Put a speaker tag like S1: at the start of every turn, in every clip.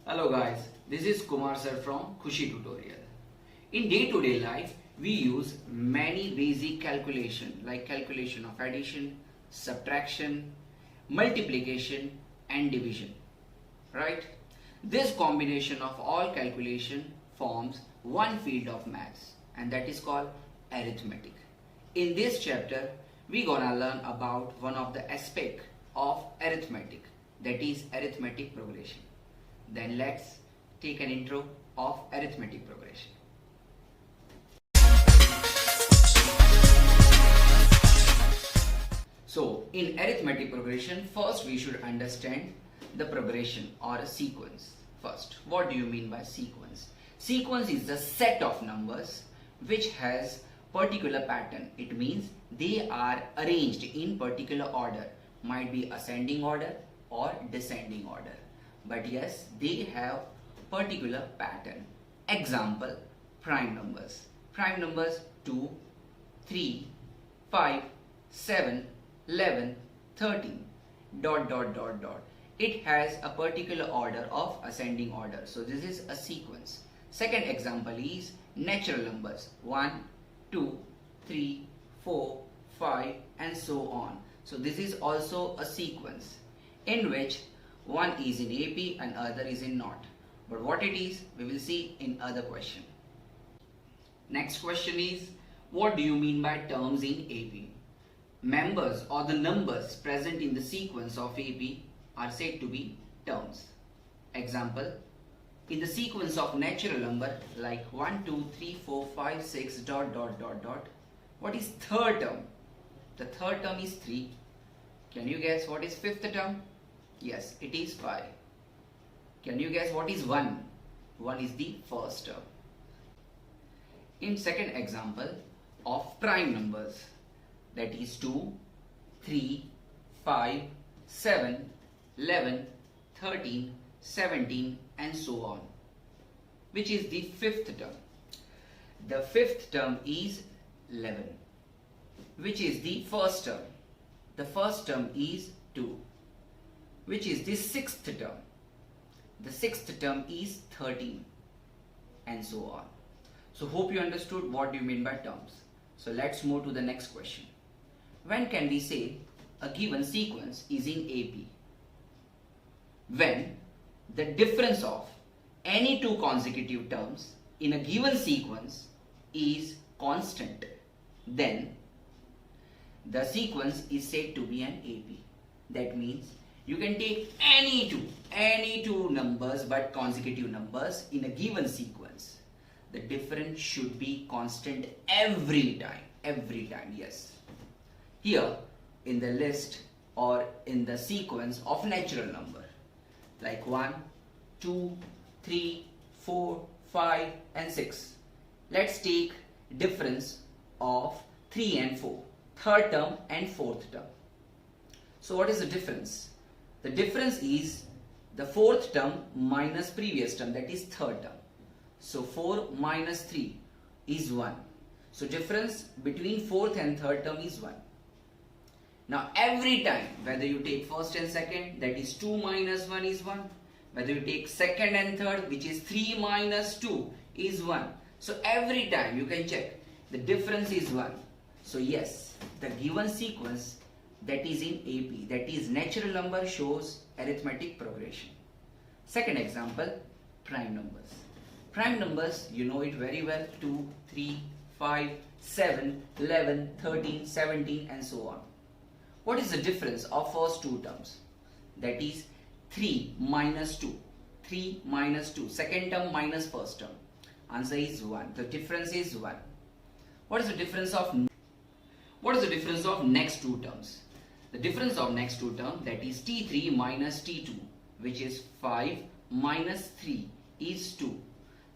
S1: Hello guys, this is Kumar sir from Khushi Tutorial. In day-to-day life, we use many basic calculation like calculation of addition, subtraction, multiplication and division. Right? This combination of all calculation forms one field of maths and that is called arithmetic. In this chapter, we gonna learn about one of the aspect of arithmetic, that is arithmetic progression. Then let's take an intro of arithmetic progression. So in arithmetic progression, first we should understand the progression or a sequence. First, what do you mean by sequence? Sequence is the set of numbers which has particular pattern. It means they are arranged in particular order, might be ascending order or descending order. But yes, they have particular pattern. Example, prime numbers. Prime numbers 2, 3, 5, 7, 11, 13, dot dot dot dot. It has a particular order of ascending order. So this is a sequence. Second example is natural numbers 1, 2, 3, 4, 5 and so on. So this is also a sequence in which one is in AP and other is in NOT. But what it is, we will see in other question. Next question is, what do you mean by terms in AP? Members or the numbers present in the sequence of AP are said to be terms. Example, in the sequence of natural number like 1, 2, 3, 4, 5, 6, dot dot dot dot, what is third term? The third term is 3. Can you guess what is fifth term? Yes, it is 5. Can you guess what is 1? 1 is the first term. In second example of prime numbers, that is 2, 3, 5, 7, 11, 13, 17 and so on. Which is the fifth term? The fifth term is 11. Which is the first term? The first term is 2. Which is the sixth term? The sixth term is 13 and so on. So hope you understood what do you mean by terms. So let's move to the next question. When can we say a given sequence is in AP? When the difference of any two consecutive terms in a given sequence is constant, then the sequence is said to be an AP. That means you can take any two numbers but consecutive numbers in a given sequence. The difference should be constant every time, yes. Here in the list or in the sequence of natural number like 1, 2, 3, 4, 5 and 6. Let's take difference of 3 and 4, third term and fourth term. So what is the difference? The difference is the fourth term minus previous term, that is third term. So 4 minus 3 is 1. So difference between fourth and third term is 1. Now every time, whether you take first and second, that is 2 minus 1 is 1. Whether you take second and third, which is 3 minus 2 is 1. So every time you can check, the difference is 1. So yes, the given sequence that is in AP, that is natural number, shows arithmetic progression. Second example, prime numbers. Prime numbers, you know it very well, 2, 3, 5, 7, 11, 13, 17 and so on. What is the difference of first two terms? That is 3 minus 2. 3 minus 2. Second term minus first term. Answer is 1. The difference is 1. What is the difference of next two terms? The difference of next two terms, that is T3 minus T2, which is 5 minus 3 is 2.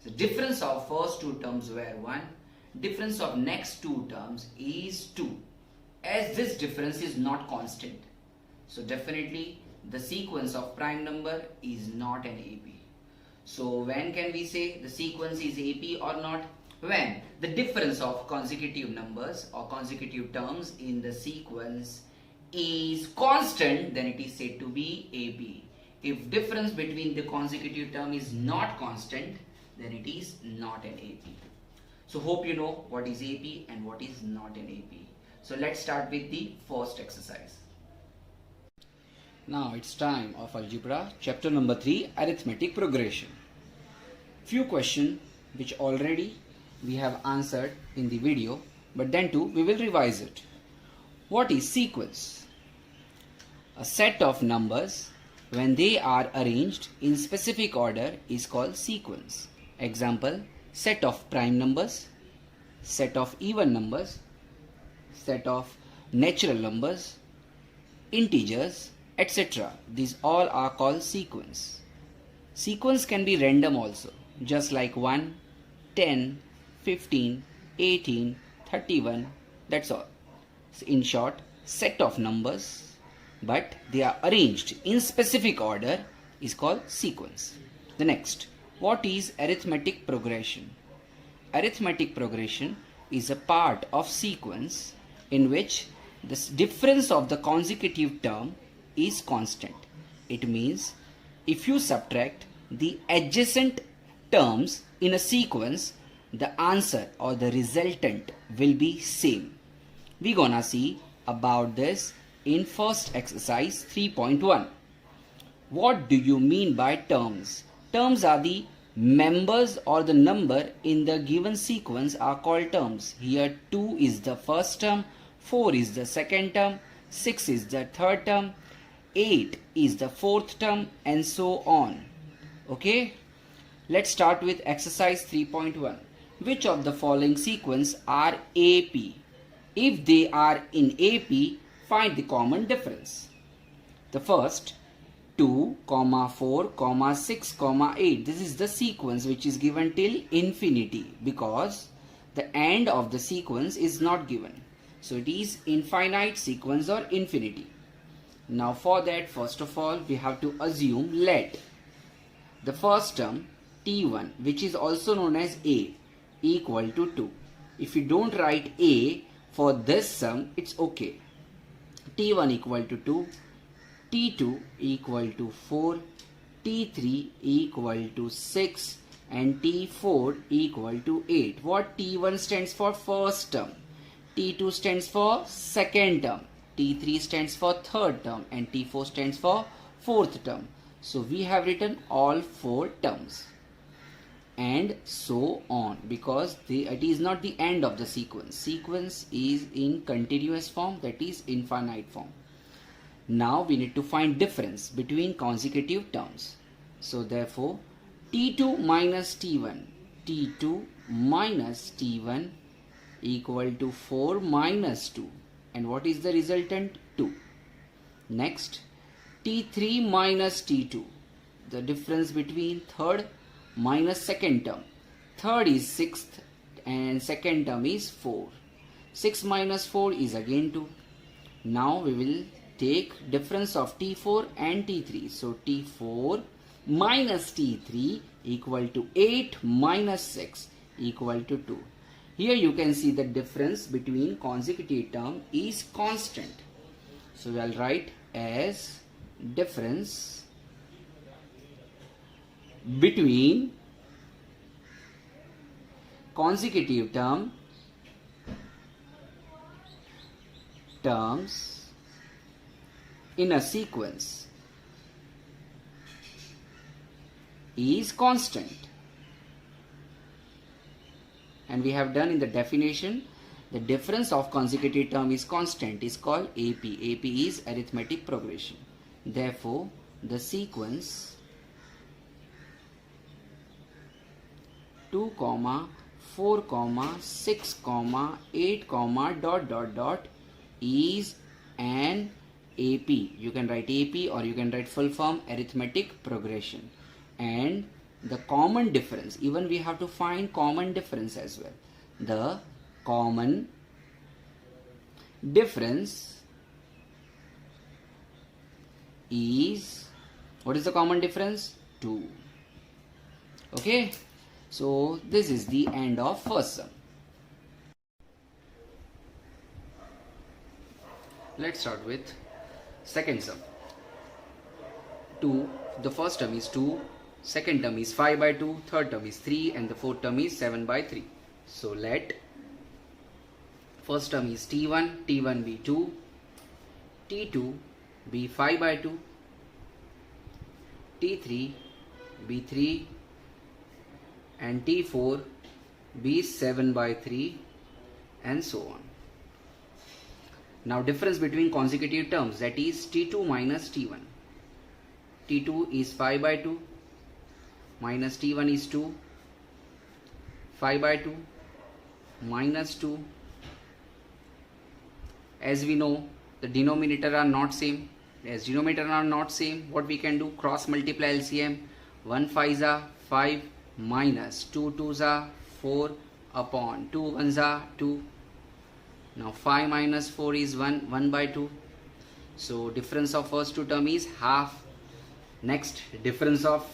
S1: The difference of first two terms were 1. Difference of next two terms is 2. As this difference is not constant, so definitely the sequence of prime number is not an AP. So when can we say the sequence is AP or not? When the difference of consecutive numbers or consecutive terms in the sequence is constant, then it is said to be AP. If difference between the consecutive term is not constant, then it is not an AP. So hope you know what is AP and what is not an AP. So let's start with the first exercise. Now it's time of algebra, chapter number 3, arithmetic progression. Few questions which already we have answered in the video, but then too we will revise it. What is sequence? A set of numbers when they are arranged in specific order is called sequence. Example, set of prime numbers, set of even numbers, set of natural numbers, integers, etc. These all are called sequence. Sequence can be random also, just like 1, 10, 15, 18, 31, that's all. So in short, set of numbers but they are arranged in specific order is called sequence. The next, what is arithmetic progression? Arithmetic progression is a part of sequence in which the difference of the consecutive term is constant. It means if you subtract the adjacent terms in a sequence, the answer or the resultant will be same. We're gonna see about this in first exercise 3.1. What do you mean by terms? Terms are the members or the number in the given sequence are called terms. Here 2 is the first term, 4 is the second term, 6 is the third term, 8 is the fourth term, and so on. Okay, let's start with exercise 3.1. Which of the following sequence are AP? If they are in AP, find the common difference. The first 2, 4, 6, 8. This is the sequence which is given till infinity because the end of the sequence is not given. So it is infinite sequence or infinity. Now for that, first of all, we have to assume let the first term T1, which is also known as A, equal to 2. If you don't write A for this sum, it's okay. T1 equal to 2, T2 equal to 4, T3 equal to 6, and T4 equal to 8. What T1 stands for? First term. T2 stands for second term. T3 stands for third term, and T4 stands for fourth term. So we have written all 4 terms and so on because it is not the end of the sequence. Sequence is in continuous form, that is infinite form. Now we need to find difference between consecutive terms. So therefore T2 minus T1, T2 minus T1 equal to 4 minus 2, and what is the resultant? 2. Next, T3 minus T2, the difference between third minus second term. Third is 6th and second term is 4. 6 minus 4 is again 2. Now we will take difference of T4 and T3. So T4 minus T3 equal to 8 minus 6 equal to 2. Here you can see the difference between consecutive term is constant. So we will write as difference between consecutive terms in a sequence is constant. And we have done in the definition, the difference of consecutive term is constant is called AP. AP is arithmetic progression. Therefore, the sequence 2, 4, 6, 8, dot is an AP. You can write AP or you can write full form arithmetic progression. And the common difference, even we have to find common difference as well. The common difference is, what is the common difference? 2. Okay. So this is the end of first sum. Let's start with second sum. 2, the first term is 2, second term is 5 by 2, third term is 3, and the fourth term is 7 by 3. So let first term is T1, T1 be 2, T2 be 5 by 2, T3 be 3, and T4 be 7 by 3, and so on. Now difference between consecutive terms, that is T2 minus T1. T2 is 5 by 2 minus T1 is 2, 5 by 2 minus 2. As we know, the denominator are not same. As denominator are not same, what we can do? Cross multiply LCM. 1 5s are 5 minus 2 2s are 4 upon 2 1s are 2. Now 5 minus 4 is 1 by 2. So difference of first two term is half. Next, difference of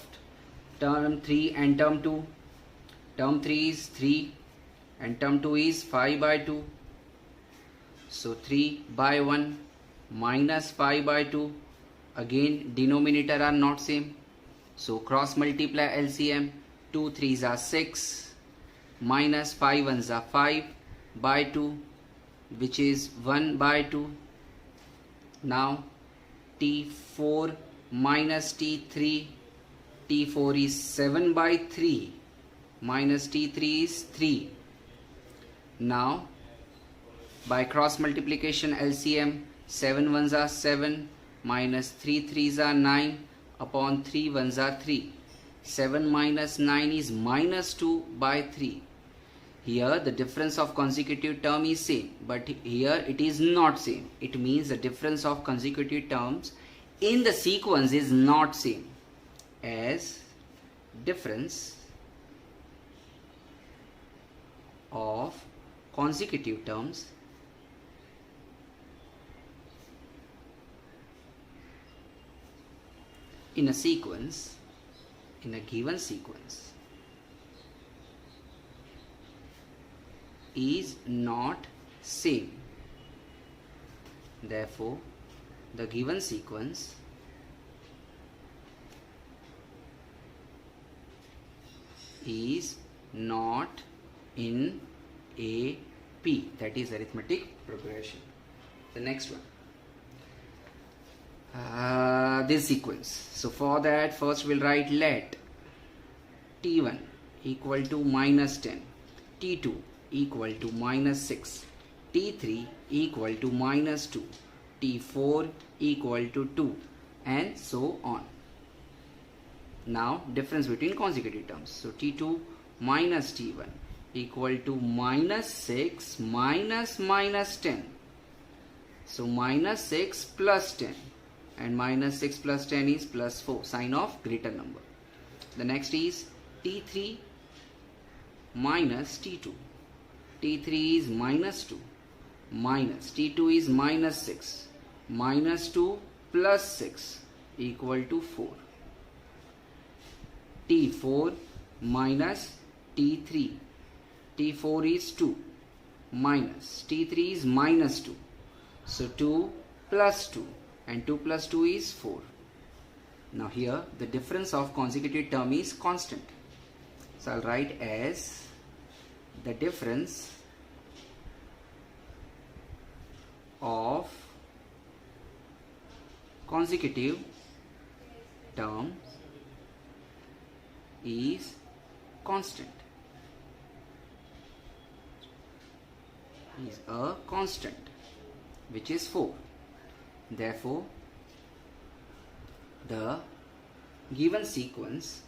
S1: term 3 and term 2. Term 3 is 3 and term 2 is 5 by 2. So 3 by 1 minus 5 by 2. Again denominator are not same. So cross multiply LCM. 2 3s are 6 minus 5 1s are 5 by 2, which is 1 by 2. Now T4 minus T3. T4 is 7 by 3 minus T3 is 3. Now by cross multiplication LCM, 7 1s are 7 minus 3 3s are 9 upon 3 1s are 3. 7 minus 9 is minus 2 by 3. Here the difference of consecutive term is same, but here it is not same. It means the difference of consecutive terms in the sequence is not same, as difference of consecutive terms in a sequence, in a given sequence, is not same. Therefore, the given sequence is not in AP, that is arithmetic progression. The next one, this sequence. So for that, first we'll write let T1 equal to minus 10, T2 equal to minus 6, T3 equal to minus 2, T4 equal to 2, and so on. Now difference between consecutive terms. So T2 minus T1 equal to minus 6 minus minus 10. So minus 6 plus 10, and minus 6 plus 10 is plus 4, sign of greater number. The next is T3 minus T2. T3 is minus 2 minus T2 is minus 6 minus 2 plus 6 equal to 4. T4 minus T3. T4 is 2 minus T3 is minus 2. So 2 plus 2, and 2 plus 2 is 4. Now here the difference of consecutive term is constant. So I'll write as the difference of consecutive terms is constant, is a constant, which is 4. Therefore, the given sequence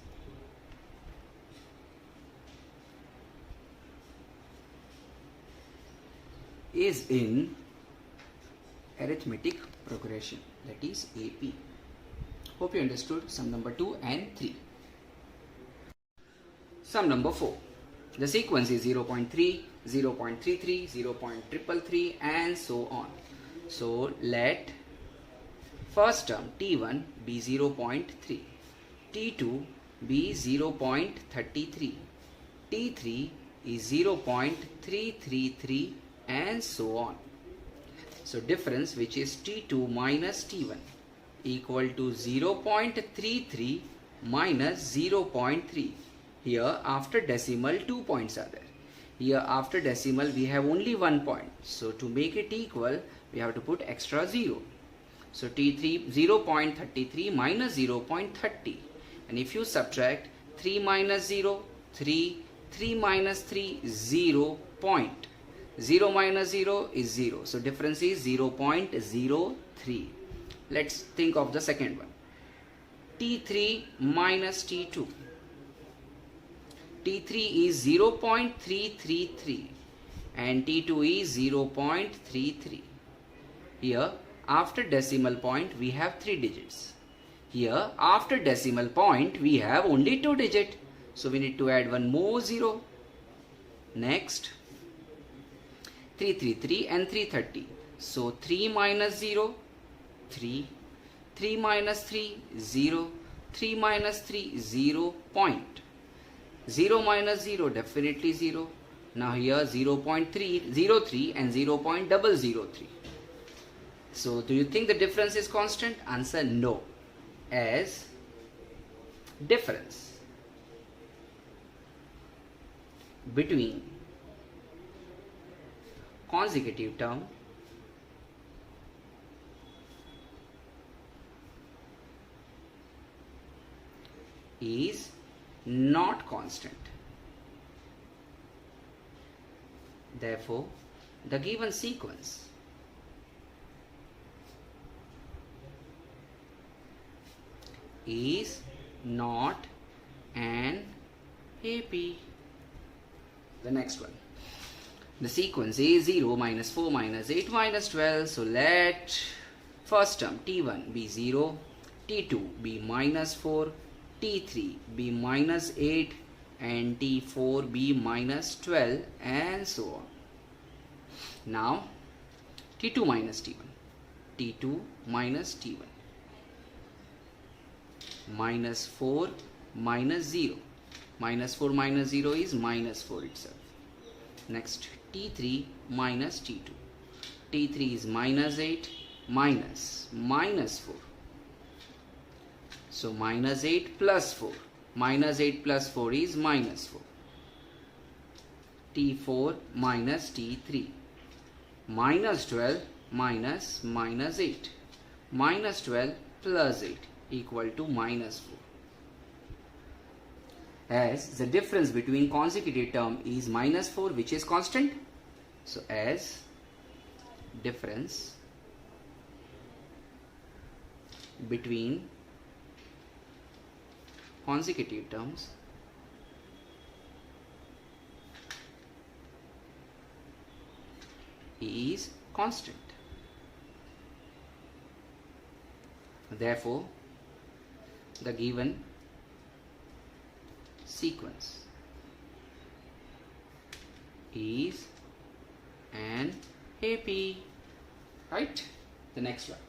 S1: is in arithmetic progression, that is AP. Hope you understood sum number 2 and 3. Sum number 4. The sequence is 0.3, 0.33, 0.333, and so on. So let first term T1 be 0.3, T2 be 0.33, T3 is 0.333, and so on. So difference, which is T2 minus T1. equal to 0.33 minus 0.3. Here after decimal 2 points are there. Here after decimal we have only 1 point. So to make it equal we have to put extra 0. So T3 0.33 minus 0.30. And if you subtract 3 minus 0, 3, 3 minus 3, 0 point. 0 minus 0 is 0. So difference is 0.03. Let's think of the second one. T3 minus T2. T3 is 0.333 and T2 is 0.33. Here after decimal point we have 3 digits. Here after decimal point we have only 2 digits. So we need to add one more 0. Next 333 and 330. So 3 minus 0, 3. 3 minus 3, 0. 3 minus 3, 0 point. 0 minus 0, definitely 0. Now here 0.303 and 0.003. So do you think the difference is constant? Answer no. As difference between consecutive term is not constant. Therefore, the given sequence is not an AP. The next one. The sequence is 0, minus 4, minus 8, minus 12. So let first term T1 be 0, T2 be minus 4, T3 be minus 8 and T4 be minus 12 and so on. Now T2 minus T1, T2 minus T1, minus 4 minus 0, minus 4 minus 0 is minus 4 itself. Next T3 minus T2, T3 is minus 8 minus 4. So minus 8 plus 4, minus 8 plus 4 is minus 4. T4 minus T3, minus 12 minus 8, minus 12 plus 8 equal to minus 4. As the difference between consecutive term is minus 4, which is constant. So as difference between consecutive terms is constant. Therefore, the given sequence is an AP. Right? The next one.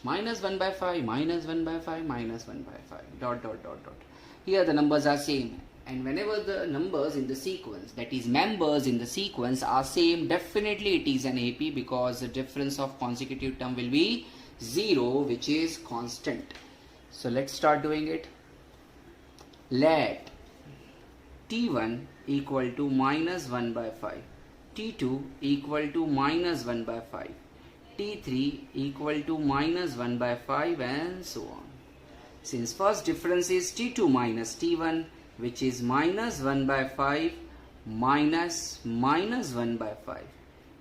S1: Minus 1 by 5, minus 1 by 5, minus 1 by 5, dot, dot, dot, dot. Here the numbers are same. And whenever the numbers in the sequence, that is members in the sequence are same, definitely it is an AP because the difference of consecutive term will be 0, which is constant. So let's start doing it. Let T1 equal to minus 1 by 5, T2 equal to minus 1 by 5, T3 equal to minus 1 by 5 and so on. Since first difference is T2 minus T1, which is minus 1 by 5 minus 1 by 5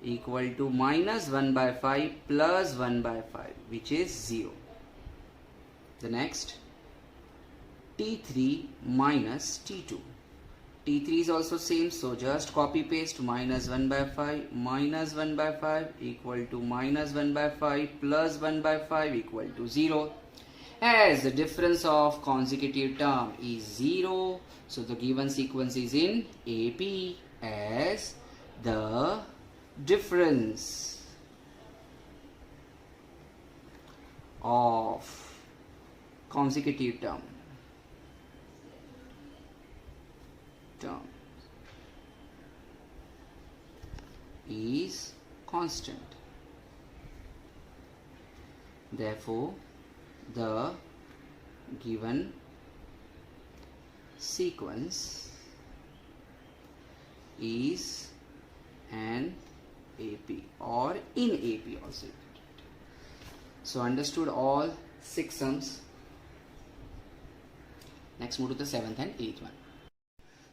S1: equal to minus 1 by 5 plus 1 by 5, which is 0. The next T3 minus T2. T3 is also same, so just copy paste minus 1 by 5 minus 1 by 5 equal to minus 1 by 5 plus 1 by 5 equal to 0. As the difference of consecutive term is 0, so the given sequence is in AP as the difference of consecutive term is constant. Therefore, the given sequence is an AP or in AP also. So understood all 6 sums. Next move to the 7th and 8th one.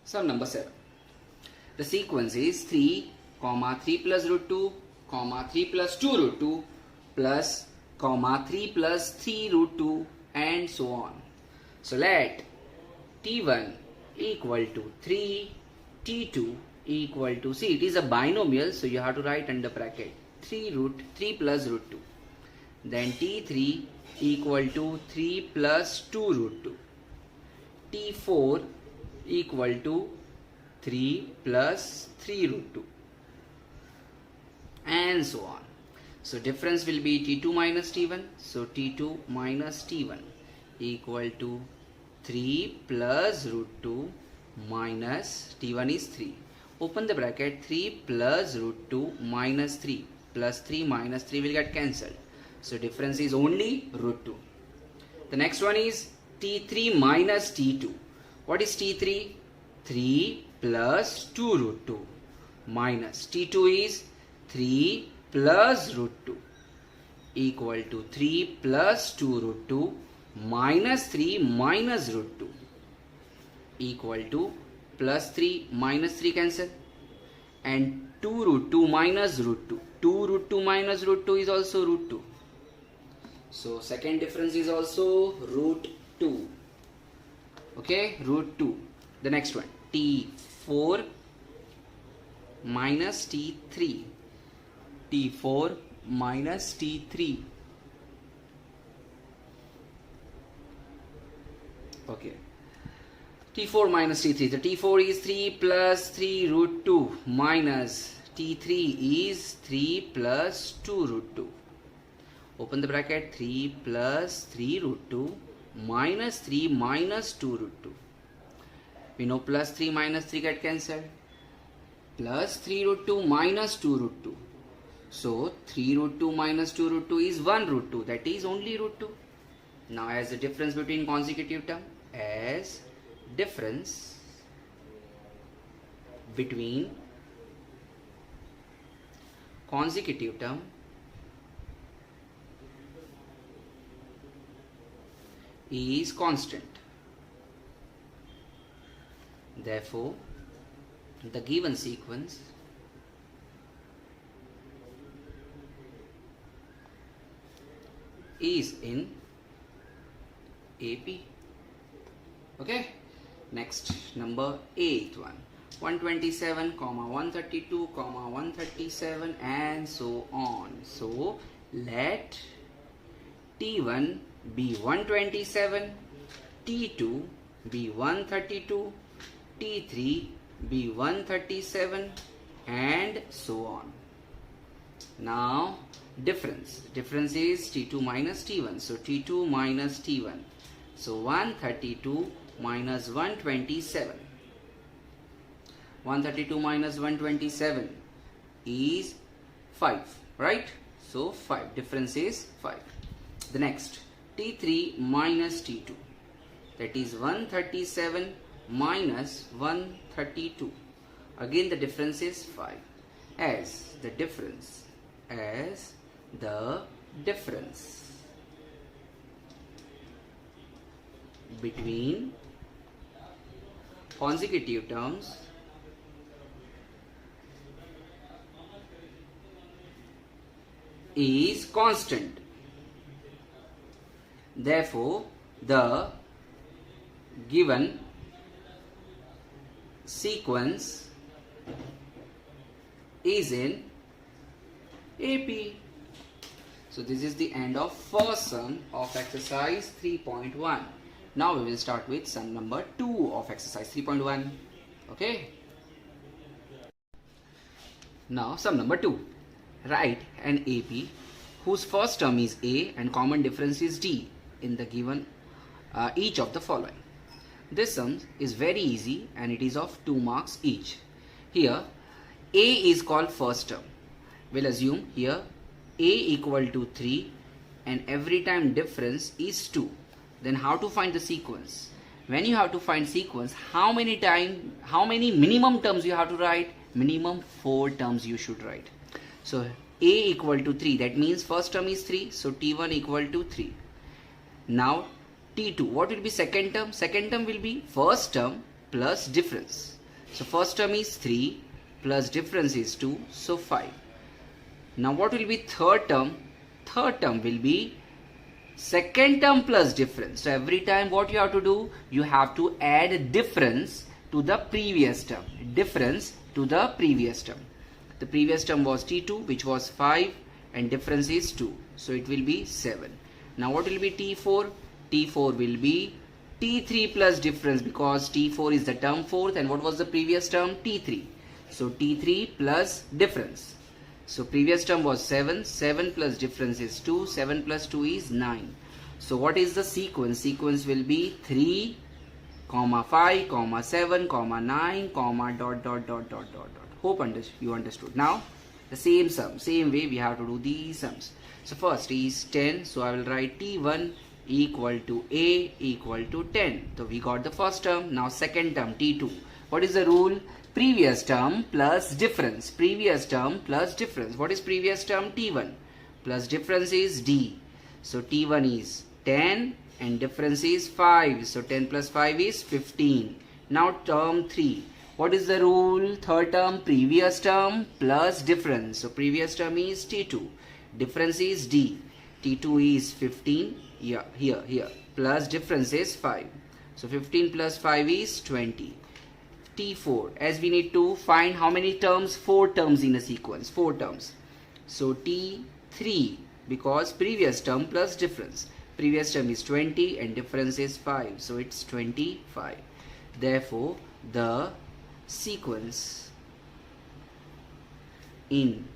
S1: Sum number 7. The sequence is 3, 3 plus root 2, 3 plus 2 root 2 plus 3 plus 3 root 2 and so on. So let T1 equal to 3, T2 equal to, see it is a binomial, so you have to write under bracket 3 plus root 2. Then T3 equal to 3 plus 2 root 2. T4 equal to 3 plus 3 root 2 and so on. So difference will be T2 minus T1. So T2 minus T1 equal to 3 plus root 2 minus T1 is 3. Open the bracket, 3 plus root 2 minus 3 plus 3 minus 3 will get cancelled. So difference is only root 2. The next one is T3 minus T2. What is T3? 3 plus 2 root 2 minus T2 is 3 plus root 2 equal to 3 plus 2 root 2 minus 3 minus root 2 equal to plus 3 minus 3 cancel and 2 root 2 minus root 2. 2 root 2 minus root 2 is also root 2. So second difference is also root 2. Okay, root 2. The next one, T4 minus T3. T4 minus T3. Okay. T4 minus T3. The T4 is 3 plus 3 root 2 minus T3 is 3 plus 2 root 2. Open the bracket, 3 plus 3 root 2 minus 3 minus 2 root 2. We know plus 3 minus 3 get cancelled. Plus 3 root 2 minus 2 root 2. So 3 root 2 minus 2 root 2 is 1 root 2. That is only root 2. Now as the difference between consecutive term, as difference between consecutive term is constant. Therefore, the given sequence is in AP. Okay. Next, number 8th one. 127, 132, 137 and so on. So, let T1 be 127, T2 be 132, T3 be 137 and so on. Now difference is T2 minus T1. So T2 minus T1. So 132 minus 127. 132 minus 127 is 5, right? So 5. Difference is 5. The next, T3 minus T2. That is 137 minus 132. Again the difference is 5. As the difference between consecutive terms is constant. Therefore, the given sequence is in AP. So this is the end of first sum of exercise 3.1. Now we will start with sum number 2 of exercise 3.1. Okay. Now sum number 2. Write an AP whose first term is A and common difference is D in the given each of the following. This sum is very easy and it is of 2 marks each. Here A is called first term. We'll assume here A equal to 3 and every time difference is 2. Then how to find the sequence? When you have to find sequence, how many minimum terms you have to write? Minimum 4 terms you should write. So a equal to 3, that means first term is 3, so t1 equal to 3. Now t2, what will be second term? Second term will be first term plus difference. So first term is 3 plus difference is 2, so 5. Now what will be third term? Third term will be second term plus difference. So every time what you have to do? You have to add difference to the previous term. Difference to the previous term. The previous term was t2, which was 5, and difference is 2. So it will be 7. Now what will be t4? T4 will be t3 plus difference, because t4 is the term 4th, and what was the previous term? T3. So t3 plus difference. So previous term was 7. 7 plus difference is 2. 7 plus 2 is 9. So what is the sequence? Sequence will be 3, 5, 7, 9, dot, dot, dot, dot, dot, dot. Hope you understood. Now the same sum, same way we have to do these sums. So first is 10. So I will write t1 equal to a equal to 10. So we got the first term. Now second term t2. What is the rule? Previous term plus difference. Previous term plus difference. What is previous term? T1 plus difference is d. So t1 is 10 and difference is 5. So 10 plus 5 is 15. Now term 3. What is the rule? Third term, previous term plus difference. So previous term is t2. Difference is d. t2 is 15. Here. Plus difference is 5. So 15 plus 5 is 20. t4. As we need to find how many terms? 4 terms in a sequence. 4 terms. So t3, because previous term plus difference. Previous term is 20 and difference is 5. So it's 25. Therefore, the sequence in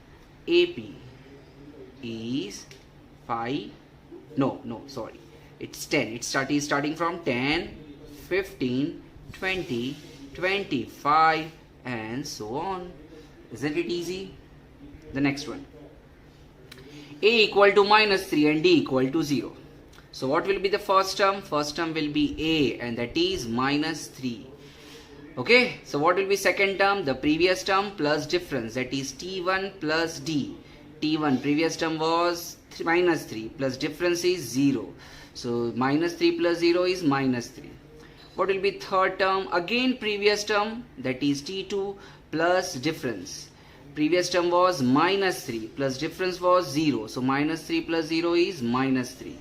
S1: AP is 5. It's 10. It's starting from 10, 15, 20, 25 and so on. Isn't it easy? The next one. A equal to minus 3 and D equal to 0. So what will be the first term? First term will be A, and that is minus 3. Okay, so what will be second term? The previous term plus difference, that is t1 plus d. t1 previous term was minus 3 plus difference is 0. So minus 3 plus 0 is minus 3. What will be third term? Again previous term, that is t2 plus difference. Previous term was minus 3 plus difference was 0. So minus 3 plus 0 is minus 3.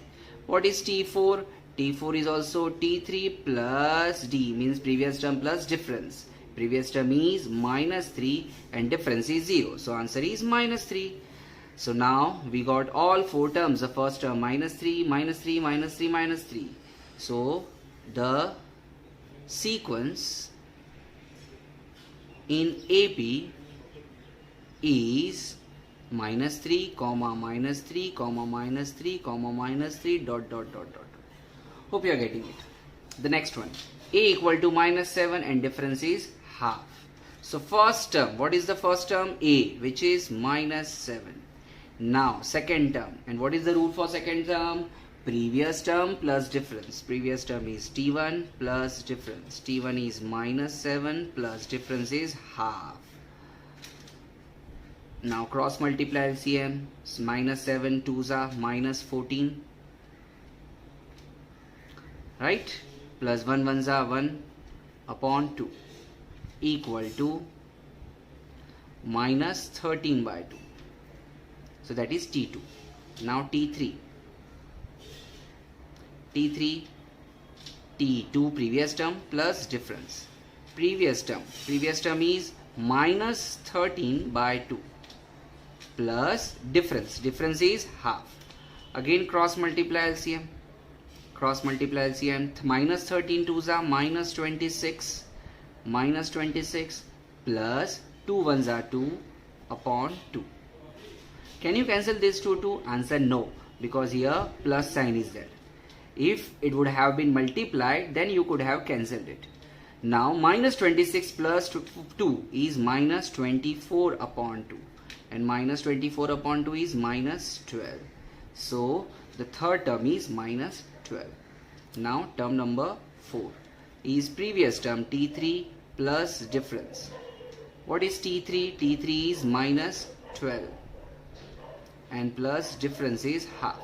S1: What is t4? T4 is also t3 plus d, means previous term plus difference. Previous term is minus 3 and difference is 0. So answer is minus 3. So now we got all 4 terms. The first term minus 3, minus 3, minus 3, minus 3. So the sequence in AP is minus 3, minus 3, minus 3, minus 3, dot, dot, dot, dot. Hope you are getting it. The next one. A equal to minus 7 and difference is half. So first term, what is the first term? A, which is minus 7. Now second term. And what is the rule for second term? Previous term plus difference. Previous term is t1 plus difference. t1 is minus 7 plus difference is half. Now cross multiply LCM. Minus 7 2s are minus 14. Right? Plus 1 1s are 1 upon 2 equal to minus 13 by 2. So that is T2. Now T3. T3, T2 previous term plus difference. Previous term is minus 13 by 2 plus difference. Difference is half. Again cross multiply LCM. Cross multiply LCM. Minus 13 2s are minus 26. Minus 26 plus 2 1s are 2 upon 2. Can you cancel this 2? Answer no, because here plus sign is there. If it would have been multiplied, then you could have cancelled it. Now minus 26 plus 2 is minus 24 upon 2. And minus 24 upon 2 is minus 12. So the third term is minus 12. Now term number 4 is previous term T3 plus difference. What is T3? T3 is minus 12 and plus difference is half.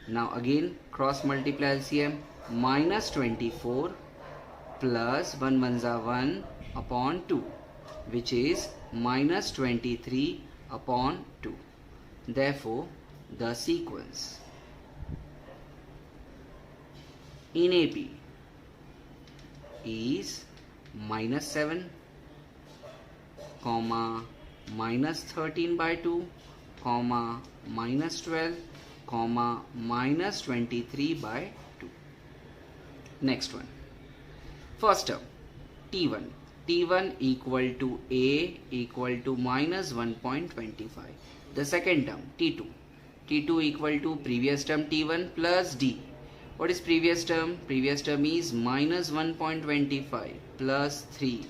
S1: Now again cross multiply LCM. Minus 24 plus 1 ones are 1 upon 2, which is minus 23 upon 2. Therefore, the sequence in AP is minus 7, comma, minus 13 by 2, comma, minus 12, comma, minus 23 by 2. Next one. First term, T1. T1 equal to A equal to minus 1.25. The second term, T2. T2 equal to previous term T1 plus D. What is previous term? Previous term is minus 1.25 plus 3.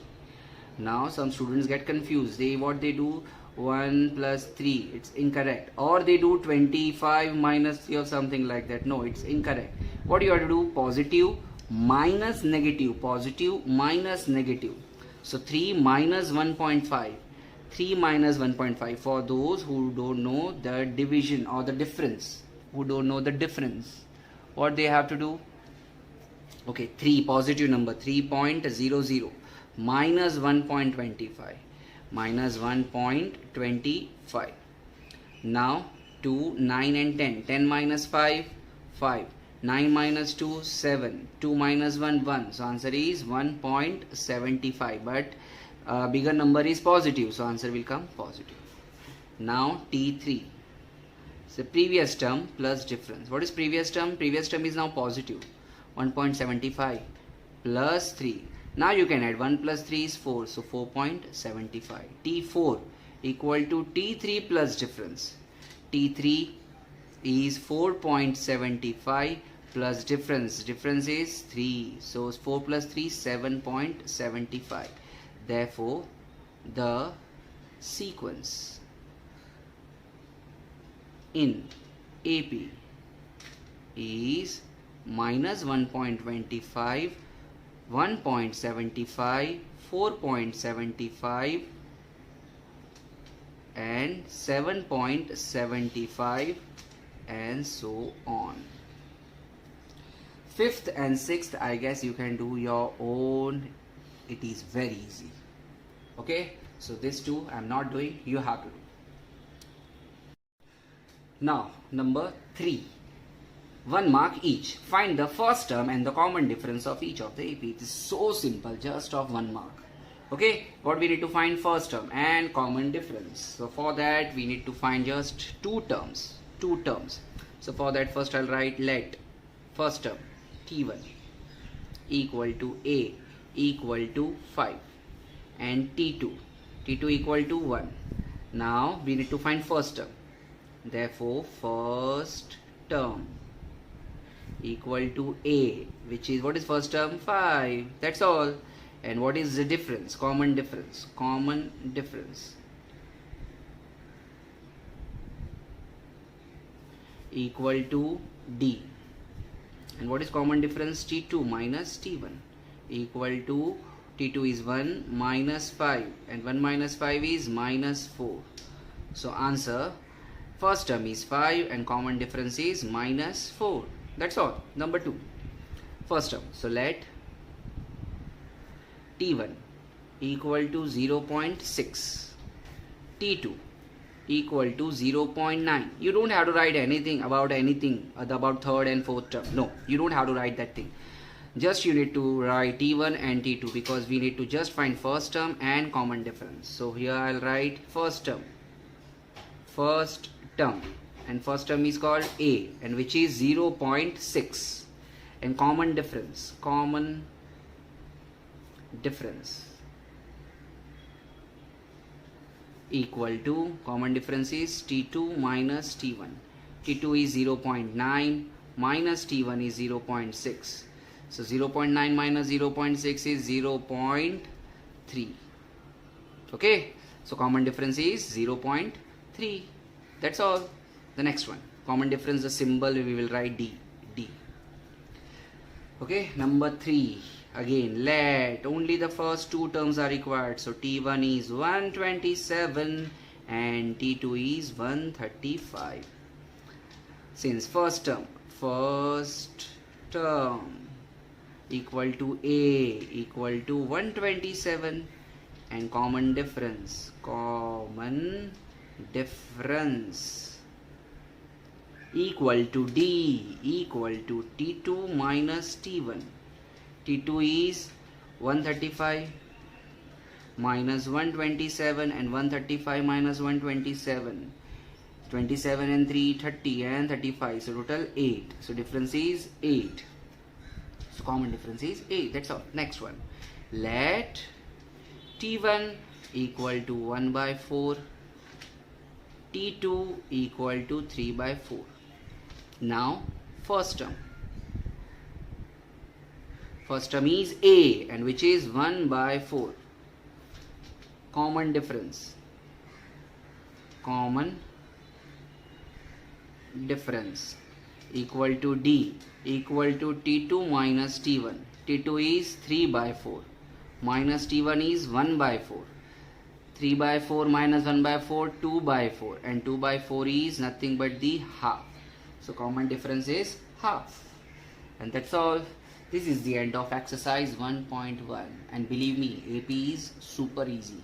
S1: Now some students get confused. What they do? 1 plus 3. It's incorrect. Or they do 25 minus 3 or something like that. No, it's incorrect. What you have to do? Positive minus negative. Positive minus negative. So 3 minus 1.5. 3 minus 1.5. For those who don't know the division or the difference, what they have to do? Okay, 3 positive number 3.00 minus 1.25 minus 1.25. Now 2, 9 and 10. 10 minus 5, 5. 9 minus 2, 7. 2 minus 1, 1. So answer is 1.75. But bigger number is positive. So answer will come positive. Now T3. So previous term plus difference. What is previous term? Previous term is now positive. 1.75 plus 3. Now you can add 1 plus 3 is 4. So 4.75. T4 equal to T3 plus difference. T3 is 4.75 plus difference. Difference is 3. So 4 plus 3 7.75. Therefore, the sequence in AP is minus 1.25, 1.75, 4.75 and 7.75 and so on. Fifth and sixth, I guess you can do your own. It is very easy. Okay, so this two I am not doing, you have to do. Now number 3, 1 mark each. Find the first term and the common difference of each of the AP. It is so simple, just of 1 mark. Okay, what we need to find? First term and common difference. So for that we need to find just two terms. So for that first I'll write let first term T1 equal to A equal to 5 and T2 equal to 1. Now we need to find first term. Therefore first term equal to A, which is, what is first term? 5. That's all. And what is the difference? Common difference equal to D. And what is common difference? T2 minus T1 equal to T2 is 1 minus 5 and 1 minus 5 is minus 4. So answer, first term is 5 and common difference is minus 4. That's all. Number 2, first term. So let T1 equal to 0.6, T2 equal to 0.9. You don't have to write anything about third and fourth term. No, you don't have to write that thing. Just you need to write T1 and T2 because we need to just find first term and common difference. So here I'll write first term and first term is called A and which is 0.6 and common difference equal to, common difference is T2 minus T1. T2 is 0.9 minus T1 is 0.6. So 0.9 minus 0.6 is 0.3. Okay, so common difference is 0.3. That's all. The next one, Common difference, the symbol we will write D. Okay, number 3. Again, let only the first two terms are required. So T1 is 127 and T2 is 135. Since first term equal to A equal to 127 and common difference equal to D equal to T2 minus T1. T2 is 135 minus 127 and 135 minus 127. 27 and 3, 30 and 35. So total 8. So difference is 8. So common difference is 8. That's all. Next one. Let T1 equal to 1 by 4. T2 equal to 3 by 4. Now first term. First term is A, and which is 1 by 4. Common difference equal to D equal to T2 minus T1. T2 is 3 by 4 minus T1 is 1 by 4. 3 by 4 minus 1 by 4, 2 by 4, and 2 by 4 is nothing but the half. So common difference is half. And that's all. This is the end of exercise 1.1, and believe me, AP is super easy.